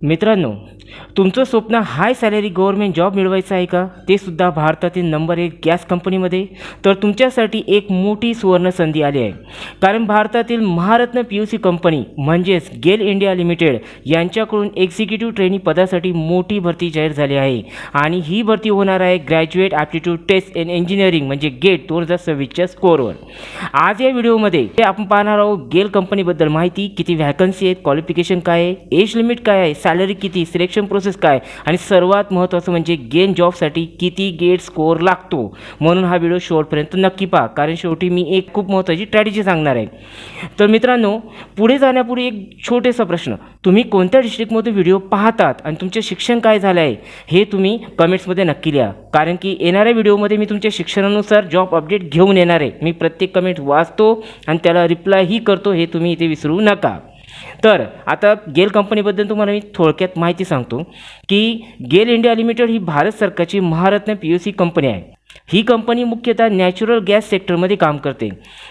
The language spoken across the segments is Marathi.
मित्रांनो, तुमचं स्वप्न हाय सॅलरी गव्हर्नमेंट जॉब मिळवायचं आहे का? ते सुद्धा भारतातील नंबर 1 गॅस कंपनीमध्ये? तर तुमच्यासाठी एक मोठी सुवर्ण संधी आली आहे. कारण भारतातील महारत्न पी-यू-सी कंपनी म्हणजेच गेल इंडिया लिमिटेड यांच्याकडून एक्झिक्युटिव्ह ट्रेनी पदासाठी मोठी भरती जाहीर झाली आहे. आणि ही भरती होणार आहे graduate aptitude test in engineering म्हणजे गेट 2026च्या स्कोअरवर. आज या व्हिडिओमध्ये आपण पाहणार आहोत गेल कंपनीबद्दल माहिती, किती व्हॅकन्सी आहेत, क्वालिफिकेशन काय आहे, एज लिमिट काय आहे, सॅलरी किती, सिलेक्शन प्रोसेस काय आणि सर्वात महत्त्वाचं म्हणजे गेन जॉबसाठी किती गेट स्कोअर लागतो. म्हणून हा व्हिडिओ शेवटपर्यंत नक्की पहा, कारण शेवटी मी एक खूप महत्त्वाची स्ट्रॅटेजी सांगणार आहे. तर मित्रांनो, पुढे जाण्यापूर्वी एक छोटासा प्रश्न, तुम्ही कोणत्या डिस्ट्रिक्टमधून व्हिडिओ पाहतात आणि तुमचे शिक्षण काय झालं आहे हे तुम्ही कमेंट्समध्ये नक्की लिहा. कारण की येणाऱ्या व्हिडिओमध्ये मी तुमच्या शिक्षणानुसार जॉब अपडेट घेऊन येणार आहे. मी प्रत्येक कमेंट वाचतो आणि त्याला रिप्लायही करतो, हे तुम्ही इथे विसरू नका. तर आता गेल कंपनीबद्दल तुम्हाला मी थोडक्यात माहिती सांगतो की गेल इंडिया लिमिटेड ही भारत सरकारची महारत्न पी-यू-सी कंपनी आहे. ही कंपनी मुख्यतः नॅचरल गॅस सेक्टरमध्ये काम करते.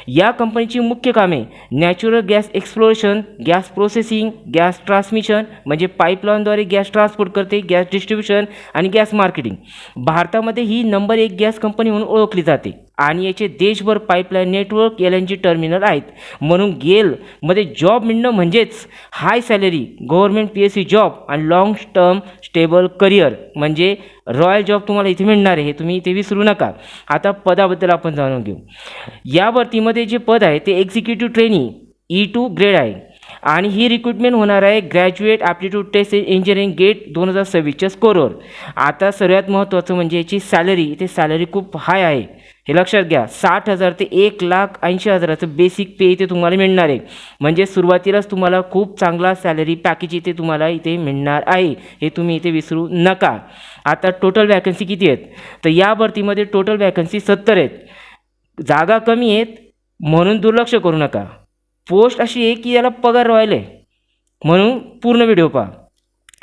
या कंपनीची मुख्य कामे natural gas exploration, gas processing, gas transmission म्हणजे पाईपलाईनद्वारे गॅस ट्रान्सपोर्ट करते, गॅस डिस्ट्रीब्युशन आणि गॅस मार्केटिंग. भारतामध्ये ही नंबर 1 गॅस कंपनी म्हणून ओळखली जाते आणि याचे देशभर पाईपलाईन नेटवर्क, LNG टर्मिनल आहेत. म्हणून गेलमध्ये जॉब मिळणं म्हणजेच हाय सॅलरी गव्हर्नमेंट पी-एस-सी जॉब आणि लाँग टर्म स्टेबल करिअर म्हणजे रॉयल जॉब तुम्हाला इथे मिळणार आहे, हे तुम्ही इथे विसरू नका. आता पदाबद्दल आपण जाणून घेऊ. या भरतीमध्ये जे पद आहे ते एक्झिक्युटिव्ह ट्रेनी E2 ग्रेड आहे आणि ही रिक्रुटमेंट होणार आहे graduate aptitude test engineering GATE 2026च्या स्कोअरवर. आता सर्वात महत्त्वाचं म्हणजे याची सॅलरी, इथे सॅलरी खूप हाय आहे, हे लक्षात घ्या. 60,000 ते 1,80,000चं बेसिक पे इथे तुम्हाला मिळणार आहे. म्हणजे सुरुवातीलाच तुम्हाला खूप चांगला सॅलरी पॅकेज इथे तुम्हाला इथे मिळणार आहे, हे तुम्ही इथे विसरू नका. आता टोटल वॅकन्सी किती आहेत? तर या भरतीमध्ये टोटल वॅकन्सी 70 आहेत. जागा कमी आहेत म्हणून दुर्लक्ष करू नका. पोस्ट अशी आहे की याला पगार रॉयल आहे, म्हणून पूर्ण व्हिडिओ पहा.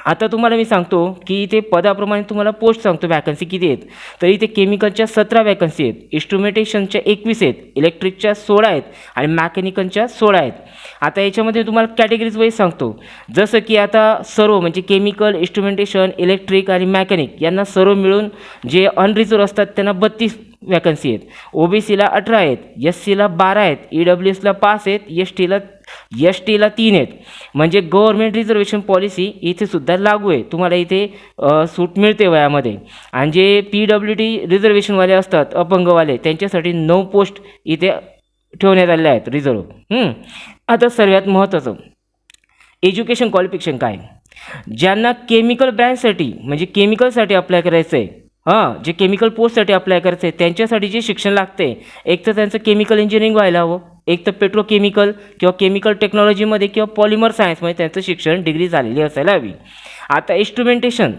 आता तुम्हाला मी सांगतो की इथे पदाप्रमाणे तुम्हाला पोस्ट सांगतो वॅकन्सी किती आहेत. तर इथे केमिकलच्या 17 वॅकन्सी आहेत, इन्स्ट्रुमेंटेशनच्या 21 आहेत, इलेक्ट्रिकच्या 16 आहेत आणि मॅकॅनिकलच्या 16 आहेत. आता याच्यामध्ये तुम्हाला कॅटेगरीज वाईज सांगतो. जसं की आता सर्व म्हणजे केमिकल, इन्स्ट्रुमेंटेशन, इलेक्ट्रिक आणि मॅकॅनिक यांना सर्व मिळून जे अनरिझर्व असतात त्यांना 32 वॅकन्सी आहेत. OBCला 18 आहेत, SCला 12 आहेत, EWSला 5 आहेत, STला 3 आहेत. म्हणजे गव्हर्नमेंट रिझर्वेशन पॉलिसी इथे सुद्धा लागू आहे. तुम्हाला इथे सूट मिळते वयामध्ये. आणि जे PWD रिझर्वेशनवाले असतात, अपंगवाले, त्यांच्यासाठी 9 पोस्ट इथे ठेवण्यात आलेल्या आहेत रिझर्व. आता सर्वात महत्त्वाचं एज्युकेशन क्वालिफिकेशन काय? ज्यांना केमिकल ब्रँचसाठी म्हणजे केमिकलसाठी अप्लाय करायचं आहे, जे केमिकल पोस्टसाठी अप्लाय करायचं आहे त्यांच्यासाठी जे शिक्षण लागते, एक तर त्यांचं केमिकल इंजिनिअरिंग व्हायला हवं, एक तर पेट्रोकेमिकल किंवा केमिकल टेक्नॉलॉजीमध्ये किंवा पॉलिमर सायन्समध्ये त्यांचं शिक्षण डिग्री झालेली असायला हवी. आता इन्स्ट्रुमेंटेशन,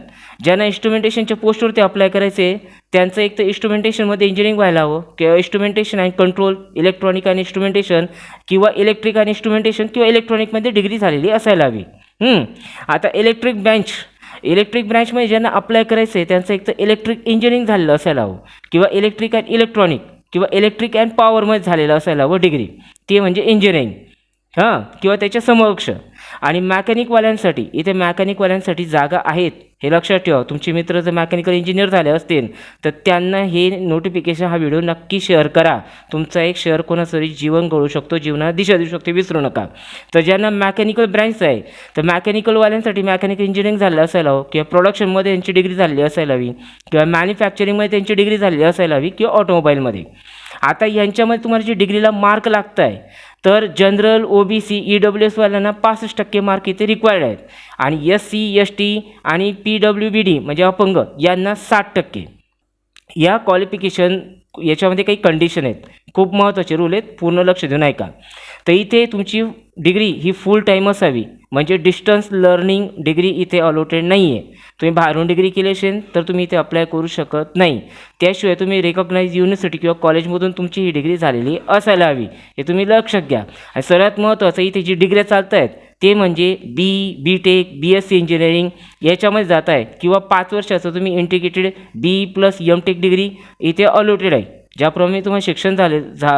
ज्यांना इन्स्ट्रुमेंटेशनच्या पोस्टवरती अप्लाय करायचे आहे त्यांचं एक तर इन्स्ट्रुमेंटेशनमध्ये इंजिनिअरिंग व्हायला हवं किंवा इन्स्ट्रुमेंटेशन आणि कंट्रोल, इलेक्ट्रॉनिक आणि इन्स्ट्रुमेंटेशन किंवा इलेक्ट्रिक आणि इन्स्ट्रुमेंटेशन किंवा इलेक्ट्रॉनिकमध्ये डिग्री झालेली असायला हवी. आता इलेक्ट्रिक ब्रँचमध्ये ज्यांना अप्लाय करायचं आहे त्यांचं एक तर इलेक्ट्रिक इंजिनिअरिंग झालेलं असायला हवं किंवा इलेक्ट्रिक अँड इलेक्ट्रॉनिक किंवा इलेक्ट्रिक अँड पॉवरमध्ये झालेलं असायला हवं डिग्री, ते म्हणजे इंजिनिअरिंग किंवा त्याच्या समकक्ष. आणि मॅकॅनिकवाल्यांसाठी इथे मॅकॅनिकवाल्यांसाठी जागा आहेत, हे लक्षात ठेवा. तुमचे मित्र जर मॅकॅनिकल इंजिनियर झाले असतील तर त्यांना हे नोटिफिकेशन, हा व्हिडिओ नक्की शेअर करा. तुमचा एक शेअर कोणासरी जीवन घडवू शकतो, जीवनाला दिशा देऊ शकतो, विसरू नका. तर ज्यांना मॅकॅनिकल ब्रँच आहे तर मॅकॅनिकलवाल्यांसाठी मॅकॅनिकल इंजिनिअरिंग झालेलं असायला हवं किंवा प्रोडक्शनमध्ये त्यांची डिग्री झालेली असायला हवी किंवा मॅन्युफॅक्चरिंगमध्ये त्यांची डिग्री झालेली असायला हवी किंवा ऑटोमोबाईलमध्ये. आता यांच्यामध्ये तुम्हाला जी डिग्रीला मार्क लागत आहे तर जनरल, OBC, EWSवाल्यांना 65% मार्क इथे रिक्वायर्ड आहेत आणि SC, ST आणि PWBD म्हणजे अपंग यांना 60%. या क्वालिफिकेशन याच्यामध्ये काही कंडिशन आहेत, खूप महत्त्वाचे रूल आहेत, पूर्ण लक्ष देऊन ऐका. तर इथे तुमची डिग्री ही फुल टाईम असावी, म्हणजे डिस्टन्स लर्निंग डिग्री इथे अलॉटेड नाही आहे. तुम्ही बाहेरून डिग्री केली असेल तर तुम्ही इथे अप्लाय करू शकत नाही. त्याशिवाय तुम्ही रिकॉग्नाइज युनिव्हर्सिटी किंवा कॉलेजमधून तुमची ही डिग्री झालेली असायला हवी, हे तुम्ही लक्षात घ्या. आणि सर्वात महत्त्वाचं इथे जी डिग्र्या चालत आहेत ते म्हणजे BTech, BSc इंजिनिअरिंग याच्यामध्ये जात आहे किंवा 5 वर्षाचं तुम्ही इंटिग्रेटेड BE+M.Tech डिग्री इथे अलॉटेड आहे. ज्याप्रमाणे तुम्हाला शिक्षण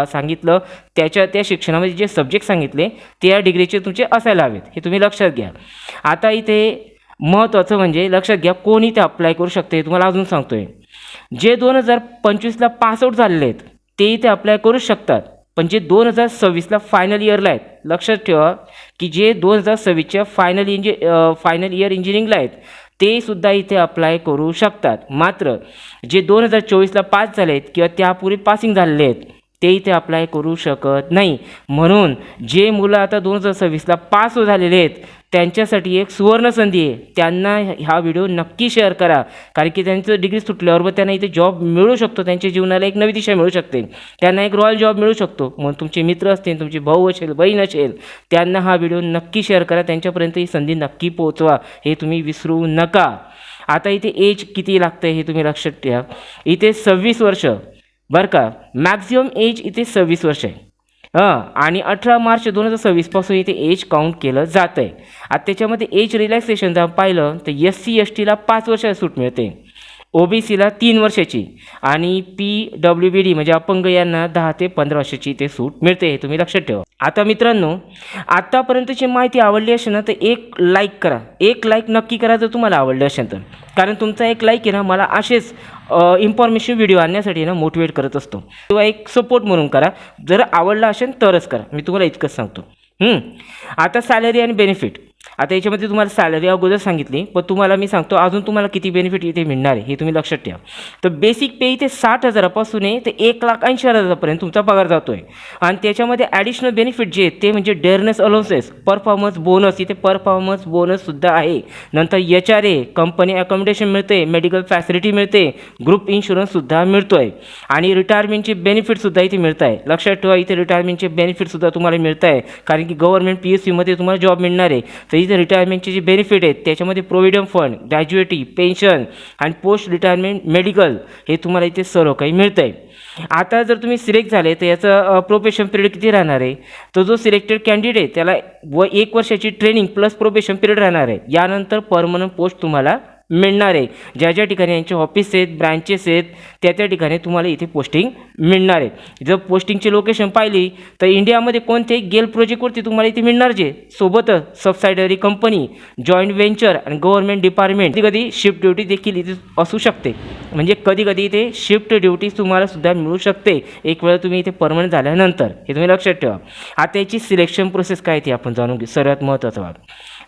सांगितलं त्या शिक्षणामध्ये जे सब्जेक्ट सांगितले ते या डिग्रीचे तुमचे असायला हवेत, हे तुम्ही लक्षात घ्या. आता इथे महत्त्वाचं म्हणजे लक्षात घ्या, कोणी ते अप्लाय करू शकते हे तुम्हाला अजून सांगतोय. जे 2025ला पासआउट झालेले आहेत ते इथे अप्लाय करू शकतात, पण जे 2026ला फायनल इयरला आहेत, लक्षात ठेवा की जे 2026च्या फायनल इयर इंजिनिअरिंगला आहेत ते सुद्धा इथे अप्लाय करू शकतात. मात्र जे 2024ला पास झाले आहेत किंवा त्यापूर्वी पासिंग झालेले आहेत ते इथे अप्लाय करू शकत नाही. म्हणून जे मुलं आता 2026ला पास झालेले आहेत त्यांच्यासाठी एक सुवर्णसंधी आहे. त्यांना हा व्हिडिओ नक्की शेअर करा, कारण की त्यांचं डिग्री सुटल्यावर त्यांना इथे जॉब मिळू शकतो, त्यांच्या जीवनाला एक नवी दिशा मिळू शकते, त्यांना एक रॉयल जॉब मिळू शकतो. मग तुमचे मित्र असतील, तुमचे भाऊ असेल, बहीण असेल, त्यांना हा व्हिडिओ नक्की शेअर करा, त्यांच्यापर्यंत ही संधी नक्की पोहोचवा, हे तुम्ही विसरू नका. आता इथे एज किती लागतं हे तुम्ही लक्षात ठेवा. इथे 26 वर्ष बरं का, मॅक्झिमम एज इथे 26 वर्ष आहे. आणि 18 मार्च 2026पासून इथे एज काउंट केलं जातं आहे. आता त्याच्यामध्ये एज रिलॅक्सेशन जर पाहिलं तर SC STला 5 वर्षाची सूट मिळते, OBCला 3 वर्षाची आणि PWBD म्हणजे अपंग यांना 10 ते 15 वर्षाची ते सूट मिळते, हे तुम्ही लक्षात ठेवा. आता मित्रांनो, आत्तापर्यंतची माहिती आवडली असेल ना तर एक लाईक करा, एक लाईक नक्की करा जर तुम्हाला आवडलं असेल तर, कारण तुमचा एक लाईक आहे ना मला असेच इन्फॉर्मेशन व्हिडिओ आणण्यासाठी ना मोटिवेट करत असतो, किंवा एक सपोर्ट म्हणून करा. जर आवडला असेल तरच करा, मी तुम्हाला इतकंच सांगतो. आता सॅलरी आणि बेनिफिट, आता याच्यामध्ये तुम्हाला सॅलरी अगोदर सांगितली, पण तुम्हाला मी सांगतो अजून तुम्हाला किती बेनिफिट इथे मिळणार आहे हे तुम्ही लक्षात ठेवा. तर बेसिक पे इथे 60,000पासून आहे ते 1,80,000पर्यंत तुमचा पगार जातो आहे. आणि त्याच्यामध्ये ॲडिशनल बेनिफिट जे आहेत ते म्हणजे डेअरनेस अलाउन्सेस, परफॉर्मन्स बोनस, इथे परफॉर्मन्स बोनससुद्धा आहे. नंतर HRA, कंपनी अकोमोडेशन मिळते, मेडिकल फॅसिलिटी मिळते, ग्रुप इन्शुरन्ससुद्धा मिळतो आहे, आणि रिटायरमेंटचे बेनिफिटसुद्धा इथे मिळत आहे. लक्षात ठेवा, इथे रिटायरमेंटचे बेनिफिटसुद्धा तुम्हाला मिळत आहे, कारण की गव्हर्नमेंट PSUमध्ये तुम्हाला जॉब मिळणार आहे. तर इथे रिटायरमेंटचे जे बेनिफिट आहेत त्याच्यामध्ये प्रोव्हिडंट फंड, ग्रॅज्युएटी, पेन्शन आणि पोस्ट रिटायरमेंट मेडिकल हे तुम्हाला इथे सर्व काही मिळतं आहे. आता जर तुम्ही सिलेक्ट झाले तर याचं प्रोबेशन पिरियड किती राहणार आहे, तो जो सिलेक्टेड कॅन्डिडेट त्याला 1 वर्षाची ट्रेनिंग प्लस प्रोबेशन पिरियड राहणार आहे. यानंतर परमनंट पोस्ट तुम्हाला मिळणार आहे. ज्या ज्या ठिकाणी यांचे ऑफिस आहेत, ब्रँचेस आहेत, त्या त्या ठिकाणी तुम्हाला इथे पोस्टिंग मिळणार आहे. जर पोस्टिंगची लोकेशन पाहिली तर इंडियामध्ये कोणत्याही गेल प्रोजेक्टवरती तुम्हाला इथे मिळणार, जे सोबतच सबसायडरी कंपनी, जॉईंट व्हेंचर आणि गव्हर्नमेंट डिपार्टमेंट, कधी कधी शिफ्ट ड्युटी देखील इथे असू शकते. म्हणजे कधी कधी इथे शिफ्ट ड्युटी तुम्हाला सुद्धा मिळू शकते एक वेळा तुम्ही इथे परमनंट झाल्यानंतर, हे तुम्ही लक्षात ठेवा. आता याची सिलेक्शन प्रोसेस काय ते आपण जाणून घेऊ, सर्वात महत्त्वाचा भाग.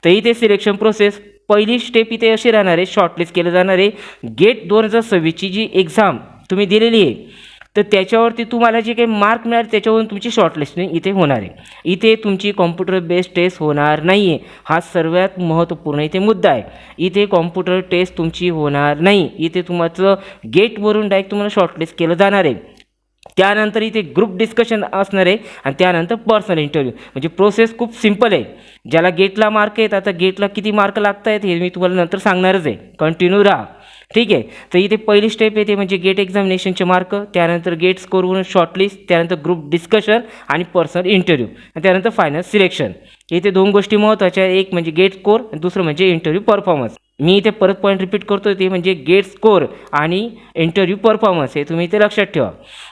तर इथे सिलेक्शन प्रोसेस पहिली स्टेप इथे अशी राहणार आहे, शॉर्टलिस्ट केलं जाणार आहे. गेट 2026ची जी एक्झाम तुम्ही दिलेली आहे तर त्याच्यावरती तुम्हाला जे काही मार्क मिळाले त्याच्यावरून तुमची शॉर्टलिस्टिंग इथे होणार आहे. इथे तुमची कॉम्प्युटर बेस्ड टेस्ट होणार नाही आहे, हा सर्वात महत्त्वपूर्ण इथे मुद्दा आहे. इथे कॉम्प्युटर टेस्ट तुमची होणार नाही, इथे तुमचं गेटवरून डायरेक्ट तुम्हाला शॉर्टलिस्ट केलं जाणार आहे. त्यानंतर इथे ग्रुप डिस्कशन असणार आहे आणि त्यानंतर पर्सनल इंटरव्ह्यू. म्हणजे प्रोसेस खूप सिम्पल आहे. ज्याला गेटला मार्क आहेत, आता गेटला किती मार्क लागत आहेत हे मी तुम्हाला नंतर सांगणारच आहे, कंटिन्यू राहा, ठीक आहे. तर इथे पहिली स्टेप येते म्हणजे गेट एक्झामिनेशनचे मार्क, त्यानंतर गेट स्कोरवरून शॉर्टलिस्ट, त्यानंतर ग्रुप डिस्कशन आणि पर्सनल इंटरव्ह्यू, आणि त्यानंतर फायनल सिलेक्शन. इथे 2 गोष्टी महत्त्वाच्या, एक म्हणजे गेट स्कोर आणि दुसरं म्हणजे इंटरव्ह्यू परफॉर्मन्स. मी इथे परत पॉईंट रिपीट करतो, ते म्हणजे गेट स्कोर आणि इंटरव्ह्यू परफॉर्मन्स, हे तुम्ही इथे लक्षात ठेवा.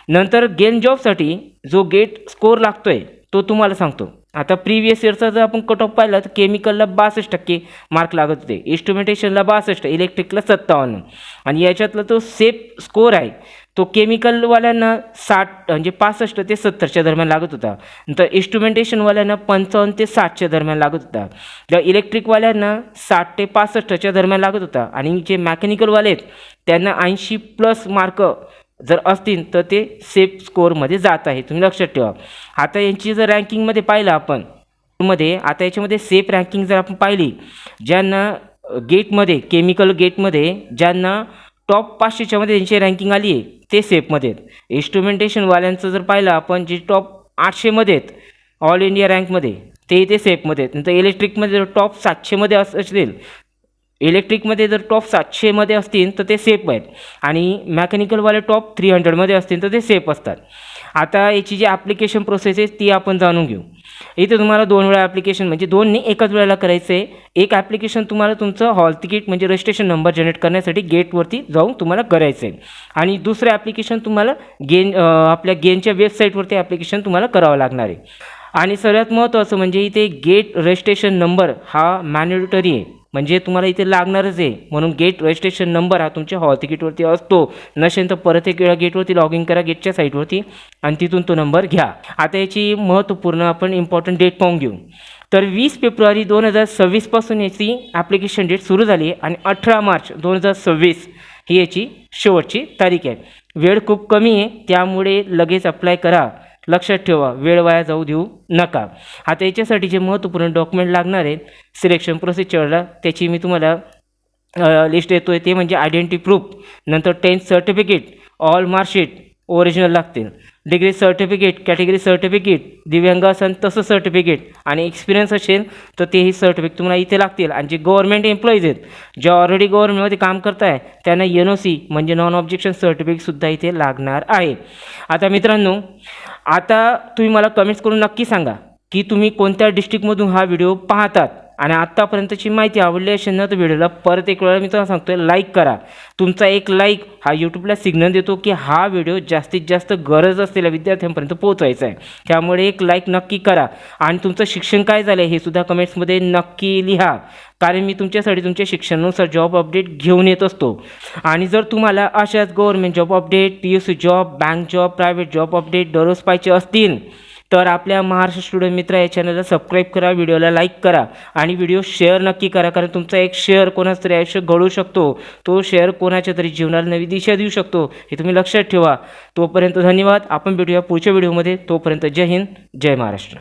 नंतर गेन जॉबसाठी जो गेट स्कोर लागतो आहे तो तुम्हाला सांगतो. आता प्रिव्हियस इयरचा जर आपण कट ऑफ पाहिला तर केमिकलला 62% मार्क लागत होते, इन्स्ट्रुमेंटेशनला 62, इलेक्ट्रिकला 57, आणि याच्यातला तो सेफ स्कोर आहे तो केमिकलवाल्यांना 60 म्हणजे 65 ते 70च्या दरम्यान लागत होता. नंतर इन्स्ट्रुमेंटेशनवाल्यांना 55 ते 60च्या दरम्यान लागत होता. त्या इलेक्ट्रिकवाल्यांना 60 ते 65च्या दरम्यान लागत होता, आणि जे मेकॅनिकलवाले आहेत त्यांना 80+ मार्क जर असतील तर ते सेफ स्कोअरमध्ये जात आहे, तुम्ही लक्षात ठेवा. आता यांची जर रँकिंगमध्ये पाहिलं आपण आता याच्यामध्ये सेफ रँकिंग जर आपण पाहिली, ज्यांना गेटमध्ये केमिकल गेटमध्ये ज्यांना टॉप 500च्यामध्ये त्यांची रँकिंग आली आहे ते सेफमध्ये आहेत. इन्स्ट्रुमेंटेशनवाल्यांचं जर पाहिलं आपण, जे टॉप 800मध्ये आहेत ऑल इंडिया रँकमध्ये ते इथे सेफमध्ये आहेत. नंतर इलेक्ट्रिकमध्ये जर टॉप 700मध्ये असतील, इलेक्ट्रिकमध्ये जर टॉप 700मध्ये असतील तर ते सेफ आहेत, आणि मेकॅनिकलवाले टॉप 300मध्ये असतील तर ते सेफ असतात. आता याची जी ॲप्लिकेशन प्रोसेस आहे ती आपण जाणून घेऊ. इथे तुम्हाला 2 वेळा ॲप्लिकेशन, म्हणजे 2 नाही एकाच वेळेला करायचं आहे. एक ॲप्लिकेशन तुम्हाला तुमचं हॉल तिकीट म्हणजे रजिस्ट्रेशन नंबर जनरेट करण्यासाठी गेटवरती जाऊन तुम्हाला करायचं आहे, आणि दुसरं ॲप्लिकेशन तुम्हाला आपल्या गेनच्या वेबसाईटवरती ॲप्लिकेशन तुम्हाला करावं लागणार आहे. आणि सर्वात महत्त्वाचं म्हणजे इथे गेट रजिस्ट्रेशन नंबर हा मॅन्डेटरी आहे, म्हणजे तुम्हाला इथे लागणारच आहे. म्हणून गेट रजिस्ट्रेशन नंबर हा तुमच्या हॉल तिकीटवरती असतो. नसेल तर परत एक वेळा गेटवरती लॉग इन करा गेटच्या साईटवरती आणि तिथून तो नंबर घ्या. आता याची महत्त्वपूर्ण आपण इम्पॉर्टंट डेट पाहून घेऊ. तर 20 फेब्रुवारी 2026पासून याची ॲप्लिकेशन डेट सुरू झाली आहे आणि 18 मार्च 2026 ही याची शेवटची तारीख आहे. वेळ खूप कमी आहे, त्यामुळे लगेच अप्लाय करा. लक्षात ठेवा, वेळ वाया जाऊ देऊ नका. आता याच्यासाठी जे महत्त्वपूर्ण डॉक्युमेंट लागणार आहेत सिलेक्शन प्रोसिजरला त्याची मी तुम्हाला लिस्ट देतो आहे. ते म्हणजे आयडेंटिटी प्रूफ, नंतर 10th certificate, all marksheet original लागतील, डिग्री सर्टिफिकेट, कॅटेगरी सर्टिफिकेट, दिव्यांग असेल तसं सर्टिफिकेट आणि एक्सपिरियन्स असेल तर तेही सर्टिफिकेट तुम्हाला इथे लागतील. आणि जे गव्हर्नमेंट एम्प्लॉईज आहेत जे ऑलरेडी गव्हर्नमेंटमध्ये काम करत आहे त्यांना NOC म्हणजे नॉन ऑब्जेक्शन सर्टिफिकेटसुद्धा इथे लागणार आहे. आता मित्रांनो, आता तुम्ही मला कमेंट्स करून नक्की सांगा की तुम्ही कोणत्या डिस्ट्रिक्टमधून हा व्हिडिओ पाहतात आणि आत्तापर्यंतची माहिती आवडली असेल ना तर व्हिडिओला परत एक वेळा मी तुम्हाला सांगतो आहे लाईक करा. तुमचा एक लाईक हा यूट्यूबला सिग्नल देतो की हा व्हिडिओ जास्तीत जास्त गरज असलेल्या विद्यार्थ्यांपर्यंत पोहोचवायचा आहे. त्यामुळे एक लाईक नक्की करा आणि तुमचं शिक्षण काय झालं आहे हे सुद्धा कमेंट्समध्ये नक्की लिहा, कारण मी तुमच्यासाठी तुमच्या शिक्षणानुसार जॉब अपडेट घेऊन येत असतो. आणि जर तुम्हाला अशाच government job update, PSC job, bank job, private job update दररोज पाहिजे असतील तर आपल्या महाराष्ट्र स्टुडंट मित्र या चॅनलला सबस्क्राईब करा, व्हिडिओला लाईक करा आणि व्हिडिओ शेअर नक्की करा, कारण तुमचा एक शेअर कोणाचं तरी आयुष्य घडवू शकतो. तो शेअर कोणाच्या तरी जीवनाला नवी दिशा देऊ शकतो, हे तुम्ही लक्षात ठेवा. तोपर्यंत धन्यवाद. आपण भेटूया पुढच्या व्हिडिओमध्ये. तोपर्यंत जय हिंद, जय महाराष्ट्र.